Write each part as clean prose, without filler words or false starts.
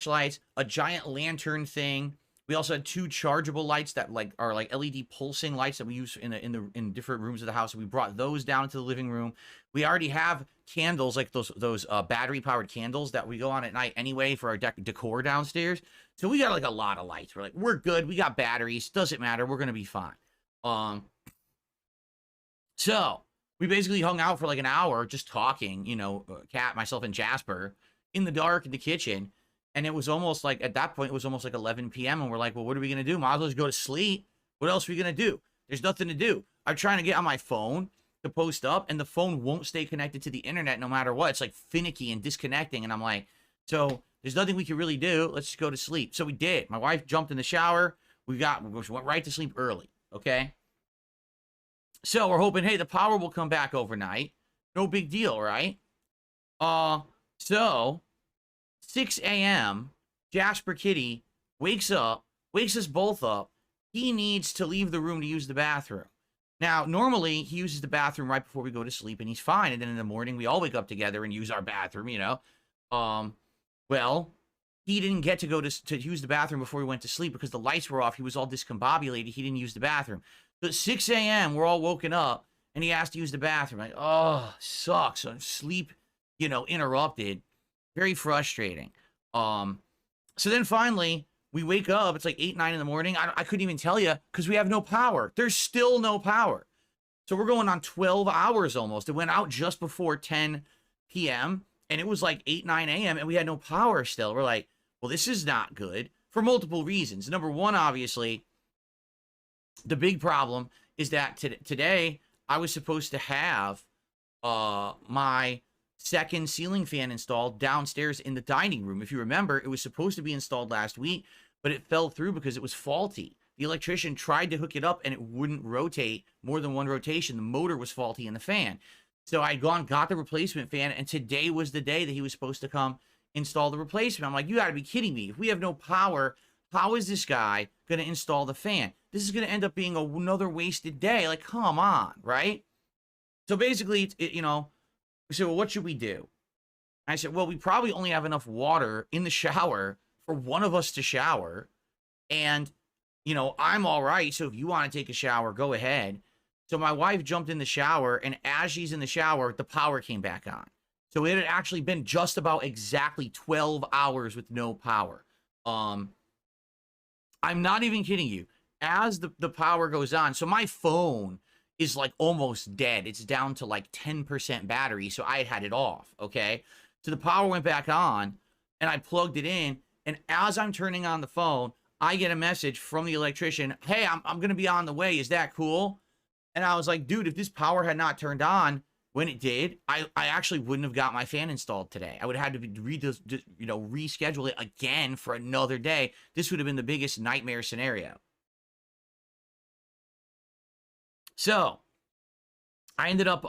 porch lights, a giant lantern thing. We also had 2 chargeable lights that are like LED pulsing lights that we use in different rooms of the house. We brought those down into the living room. We already have candles, like those battery powered candles that we go on at night anyway for our decor downstairs. So we got like a lot of lights. We're like, we're good. We got batteries. Doesn't matter. We're gonna be fine. So we basically hung out for like an hour just talking. You know, Kat, myself, and Jasper in the dark in the kitchen. And it was almost like, at that point, it was almost like 11 p.m. And we're like, well, what are we going to do? Might as well just go to sleep. What else are we going to do? There's nothing to do. I'm trying to get on my phone to post up, and the phone won't stay connected to the internet no matter what. It's like finicky and disconnecting. And I'm like, so there's nothing we can really do. Let's just go to sleep. So we did. My wife jumped in the shower. We went right to sleep early. Okay. So we're hoping, hey, the power will come back overnight. No big deal, right? So 6 a.m., Jasper Kitty wakes us both up. He needs to leave the room to use the bathroom. Now, normally, he uses the bathroom right before we go to sleep, and he's fine. And then in the morning, we all wake up together and use our bathroom, you know. Well, he didn't get to go to use the bathroom before he went to sleep because the lights were off. He was all discombobulated. He didn't use the bathroom. So at 6 a.m., we're all woken up, and he has to use the bathroom. Like, oh, sucks. So sleep, you know, interrupted. Very frustrating. So then finally, we wake up. It's like 8, 9 in the morning. I couldn't even tell you because we have no power. There's still no power. So we're going on 12 hours almost. It went out just before 10 p.m. and it was like 8, 9 a.m. and we had no power still. We're like, well, this is not good for multiple reasons. Number one, obviously, the big problem is that today I was supposed to have my second ceiling fan installed downstairs in the dining room. If you remember, it was supposed to be installed last week, but it fell through because it was faulty. The electrician tried to hook it up and it wouldn't rotate more than one rotation. The motor was faulty in the fan. So I'd got the replacement fan, and today was the day that he was supposed to come install the replacement. I'm like, you gotta be kidding me. If we have no power, how is this guy gonna install the fan? This is gonna end up being another wasted day. Like, come on, right? So basically, you know, we said, well, what should we do? I said, well, we probably only have enough water in the shower for one of us to shower. And, you know, I'm all right. So if you want to take a shower, go ahead. So my wife jumped in the shower, and as she's in the shower, the power came back on. So it had actually been just about exactly 12 hours with no power. I'm not even kidding you. As the power goes on, so my phone is like almost dead. It's down to like 10% battery. So I had it off. Okay. So the power went back on and I plugged it in. And as I'm turning on the phone, I get a message from the electrician. Hey, I'm going to be on the way. Is that cool? And I was like, dude, if this power had not turned on when it did, I actually wouldn't have got my fan installed today. I would have had to reschedule it again for another day. This would have been the biggest nightmare scenario. So I ended up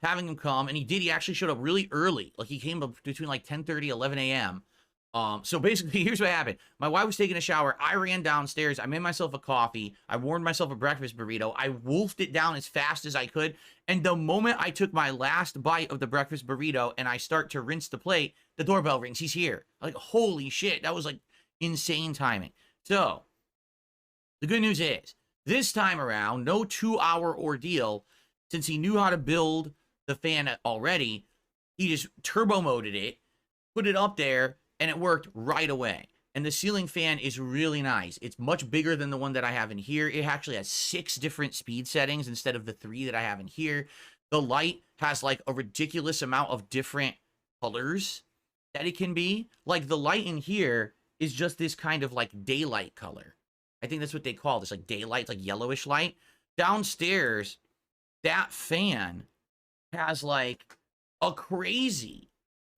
having him come, and he did. He actually showed up really early. Like, he came up between like 10:30, 11 a.m. So basically, here's what happened. My wife was taking a shower. I ran downstairs. I made myself a coffee. I warmed myself a breakfast burrito. I wolfed it down as fast as I could. And the moment I took my last bite of the breakfast burrito and I start to rinse the plate, the doorbell rings. He's here. Like, holy shit. That was like insane timing. So the good news is, this time around, no 2-hour ordeal. Since he knew how to build the fan already, he just turbo moded it, put it up there, and it worked right away. And the ceiling fan is really nice. It's much bigger than the one that I have in here. It actually has 6 different speed settings instead of the 3 that I have in here. The light has like a ridiculous amount of different colors that it can be. Like, the light in here is just this kind of like daylight color. I think that's what they call this, like daylight, like yellowish light. Downstairs, that fan has like a crazy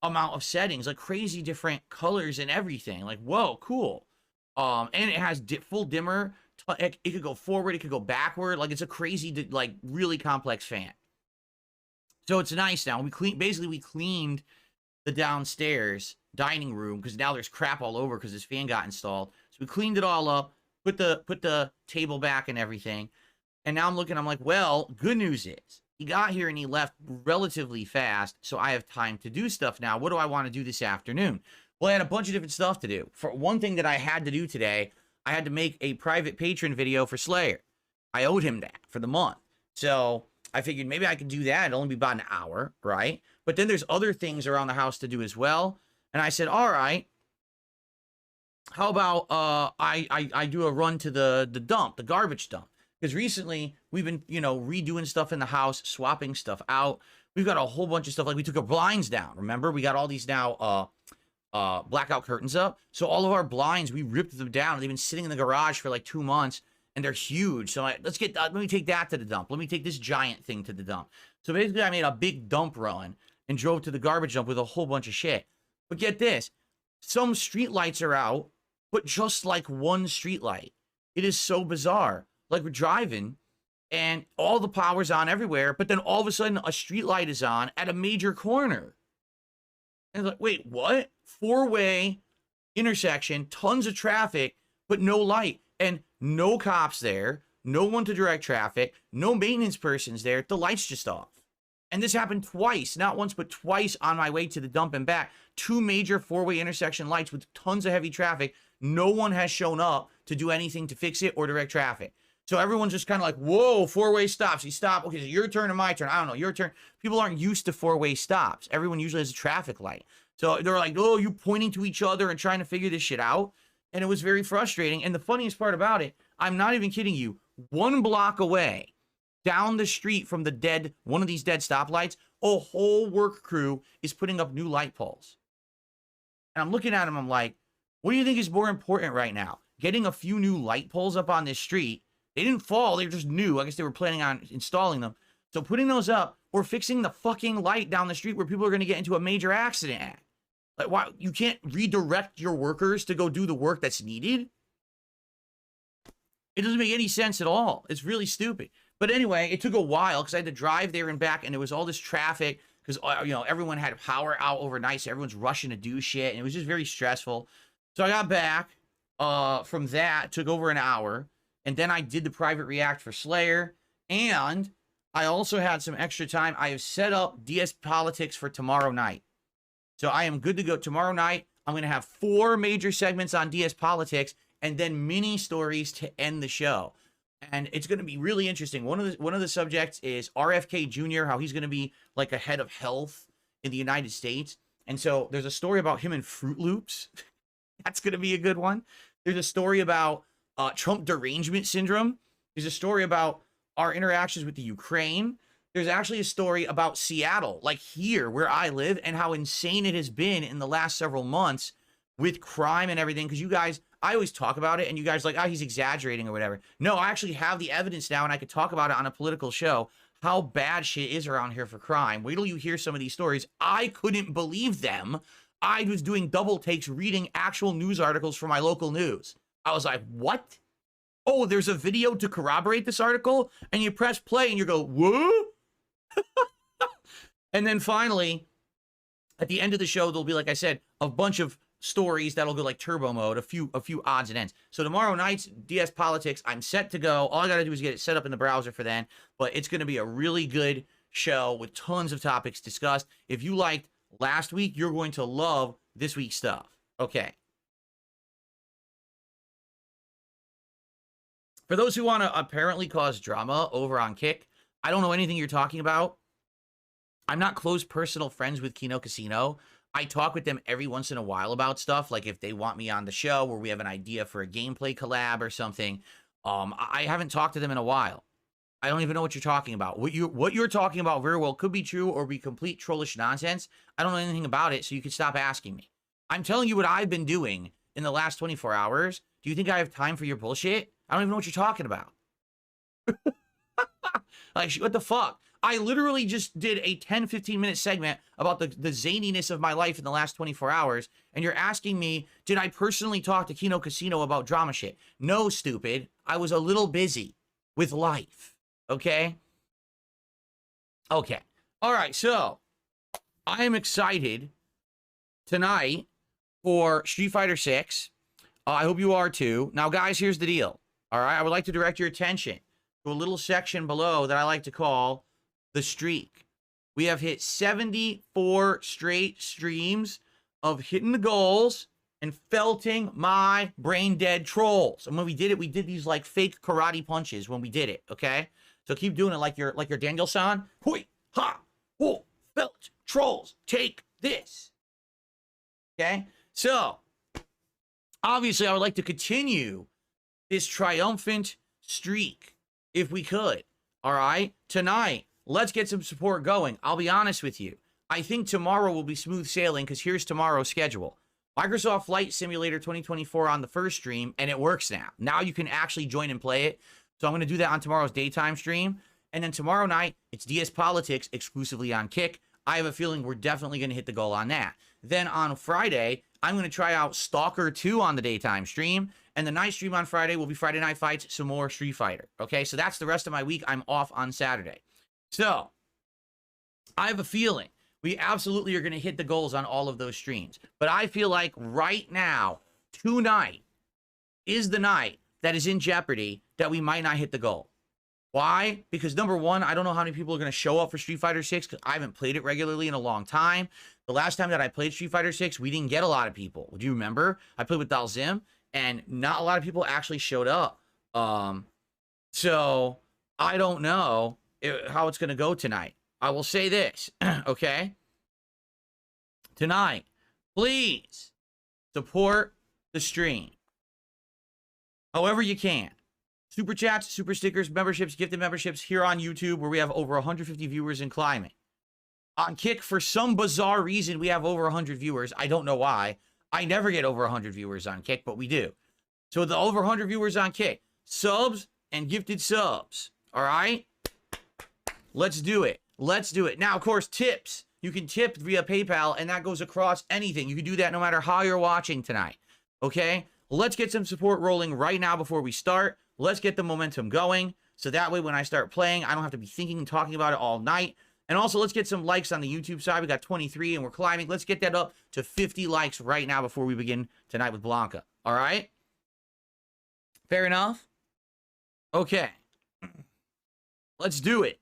amount of settings, like crazy different colors and everything. Like, whoa, cool. And it has full dimmer. It could go forward, it could go backward. Like, it's a crazy, like, really complex fan. So it's nice now. We cleaned the downstairs dining room because now there's crap all over because this fan got installed. So we cleaned it all up. Put the table back and everything. And now I'm looking, I'm like, well, good news is he got here and he left relatively fast. So I have time to do stuff now. What do I want to do this afternoon? Well, I had a bunch of different stuff to do. For one thing that I had to do today, I had to make a private patron video for Slayer. I owed him that for the month. So I figured maybe I could do that. It'll only be about an hour, right? But then there's other things around the house to do as well. And I said, all right, how about I do a run to the dump, the garbage dump? Because recently we've been, redoing stuff in the house, swapping stuff out. We've got a whole bunch of stuff. Like we took our blinds down. Remember, we got all these now blackout curtains up. So all of our blinds, we ripped them down. They've been sitting in the garage for like 2 months, and they're huge. So let me take that to the dump. Let me take this giant thing to the dump. So basically, I made a big dump run and drove to the garbage dump with a whole bunch of shit. But get this, some street lights are out, but just like one street light. It is so bizarre. Like we're driving, and all the power's on everywhere, but then all of a sudden a street light is on at a major corner. And it's like, wait, what? 4-way intersection, tons of traffic, but no light, and no cops there, no one to direct traffic, no maintenance person's there. The light's just off. And this happened twice, not once, but twice on my way to the dump and back. 2 major 4-way intersection lights with tons of heavy traffic. No one has shown up to do anything to fix it or direct traffic. So everyone's just kind of like, whoa, 4-way stops. You stop. Okay, so your turn or my turn. I don't know, your turn. People aren't used to 4-way stops. Everyone usually has a traffic light. So they're like, oh, you pointing to each other and trying to figure this shit out. And it was very frustrating. And the funniest part about it, I'm not even kidding you, 1 block away, down the street from one of these dead stoplights, a whole work crew is putting up new light poles. And I'm looking at them, I'm like, what do you think is more important right now? Getting a few new light poles up on this street. They didn't fall, they were just new. I guess they were planning on installing them. So putting those up, or fixing the fucking light down the street where people are going to get into a major accident at. Like, why? You can't redirect your workers to go do the work that's needed? It doesn't make any sense at all. It's really stupid. But anyway, it took a while because I had to drive there and back, and there was all this traffic because, everyone had power out overnight, so everyone's rushing to do shit, and it was just very stressful. So I got back from that, took over an hour, and then I did the private react for Slayer, and I also had some extra time. I have set up DS Politics for tomorrow night. So I am good to go. Tomorrow night, I'm going to have 4 major segments on DS Politics, and then mini stories to end the show. And it's going to be really interesting. One of the subjects is RFK Jr., how he's going to be like a head of health in the United States. And so there's a story about him and Fruit Loops. That's going to be a good one. There's a story about Trump derangement syndrome. There's a story about our interactions with the Ukraine. There's actually a story about Seattle, like here where I live, and how insane it has been in the last several months with crime and everything. Because you guys, I always talk about it, and you guys are like, oh, he's exaggerating or whatever. No, I actually have the evidence now, and I could talk about it on a political show, how bad shit is around here for crime. Wait till you hear some of these stories. I couldn't believe them. I was doing double takes reading actual news articles for my local news. I was like, what? Oh, there's a video to corroborate this article? And you press play and you go, what? And then finally, at the end of the show, there'll be, like I said, a bunch of stories that'll go like turbo mode, a few odds and ends. So tomorrow night's DS Politics, I'm set to go. All I got to do is get it set up in the browser for then. But it's going to be a really good show with tons of topics discussed. If you liked last week, you're going to love this week's stuff. Okay. For those who want to apparently cause drama over on Kick, I don't know anything you're talking about. I'm not close personal friends with Kino Casino. I talk with them every once in a while about stuff, like if they want me on the show or we have an idea for a gameplay collab or something. I haven't talked to them in a while. I don't even know what you're talking about. What you're talking about very well could be true or be complete trollish nonsense. I don't know anything about it, so you can stop asking me. I'm telling you what I've been doing in the last 24 hours. Do you think I have time for your bullshit? I don't even know what you're talking about. Like, what the fuck? I literally just did a 10-15 minute segment about the zaniness of my life in the last 24 hours, and you're asking me, did I personally talk to Kino Casino about drama shit? No, stupid. I was a little busy with life. Okay? Okay. All right, so I am excited tonight for Street Fighter 6. I hope you are too. Now, guys, here's the deal. All right, I would like to direct your attention to a little section below that I like to call the streak. We have hit 74 straight streams of hitting the goals and felting my brain dead trolls. And when we did it, we did these like fake karate punches when we did it, okay? So keep doing it like you're Daniel-san. Hui, ha, whoa, felt, trolls, take this. Okay? So, obviously, I would like to continue this triumphant streak, if we could. All right? Tonight, let's get some support going. I'll be honest with you. I think tomorrow will be smooth sailing because here's tomorrow's schedule. Microsoft Flight Simulator 2024 on the first stream, and it works now. Now you can actually join and play it. So I'm going to do that on tomorrow's daytime stream. And then tomorrow night, it's DS Politics exclusively on Kick. I have a feeling we're definitely going to hit the goal on that. Then on Friday, I'm going to try out Stalker 2 on the daytime stream. And the night stream on Friday will be Friday Night Fights, some more Street Fighter. Okay, so that's the rest of my week. I'm off on Saturday. So I have a feeling we absolutely are going to hit the goals on all of those streams. But I feel like right now, tonight is the night that is in jeopardy that we might not hit the goal. Why? Because number one, I don't know how many people are going to show up for Street Fighter 6 because I haven't played it regularly in a long time. The last time that I played Street Fighter 6, we didn't get a lot of people. Do you remember? I played with Dalzim, and not a lot of people actually showed up. So I don't know how it's going to go tonight. I will say this, okay? Tonight, please support the stream however you can. Super chats, super stickers, memberships, gifted memberships here on YouTube where we have over 150 viewers and climbing. On Kick, for some bizarre reason, we have over 100 viewers. I don't know why. I never get over 100 viewers on Kick, but we do. So the over 100 viewers on Kick, subs and gifted subs. All right? Let's do it. Let's do it. Now, of course, tips. You can tip via PayPal, and that goes across anything. You can do that no matter how you're watching tonight. Okay? Let's get some support rolling right now before we start. Let's get the momentum going. So that way, when I start playing, I don't have to be thinking and talking about it all night. And also, let's get some likes on the YouTube side. We got 23, and we're climbing. Let's get that up to 50 likes right now before we begin tonight with Blanca. All right? Fair enough? Okay. Let's do it.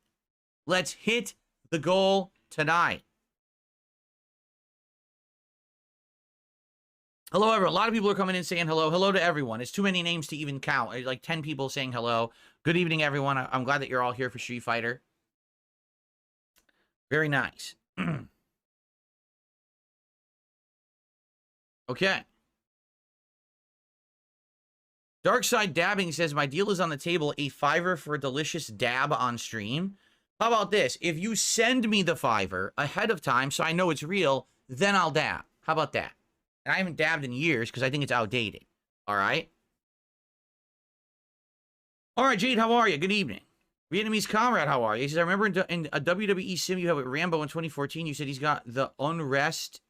Let's hit the goal tonight. Hello, everyone. A lot of people are coming in saying hello. Hello to everyone. It's too many names to even count. There's like 10 people saying hello. Good evening, everyone. I'm glad that you're all here for Street Fighter. Very nice. Okay. Darkside Dabbing says, my deal is on the table. A $5 for a delicious dab on stream. How about this? If you send me the $5 ahead of time so I know it's real, then I'll dab. How about that? And I haven't dabbed in years because I think it's outdated. All right? All right, Jade, how are you? Good evening. Vietnamese Comrade, how are you? He says, I remember in a WWE sim you had with Rambo in 2014, you said he's got the unrest.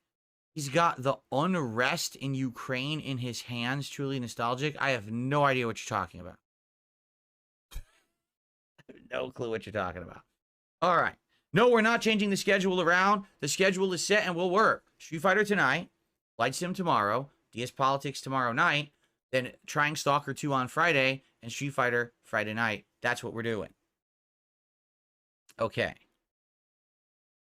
He's got the unrest in Ukraine in his hands. Truly nostalgic. I have no idea what you're talking about. I have no clue what you're talking about. All right. No, we're not changing the schedule around. The schedule is set and will work. Street Fighter tonight. Light Sim tomorrow. DS Politics tomorrow night. Then trying Stalker 2 on Friday. And Street Fighter Friday night. That's what we're doing. Okay.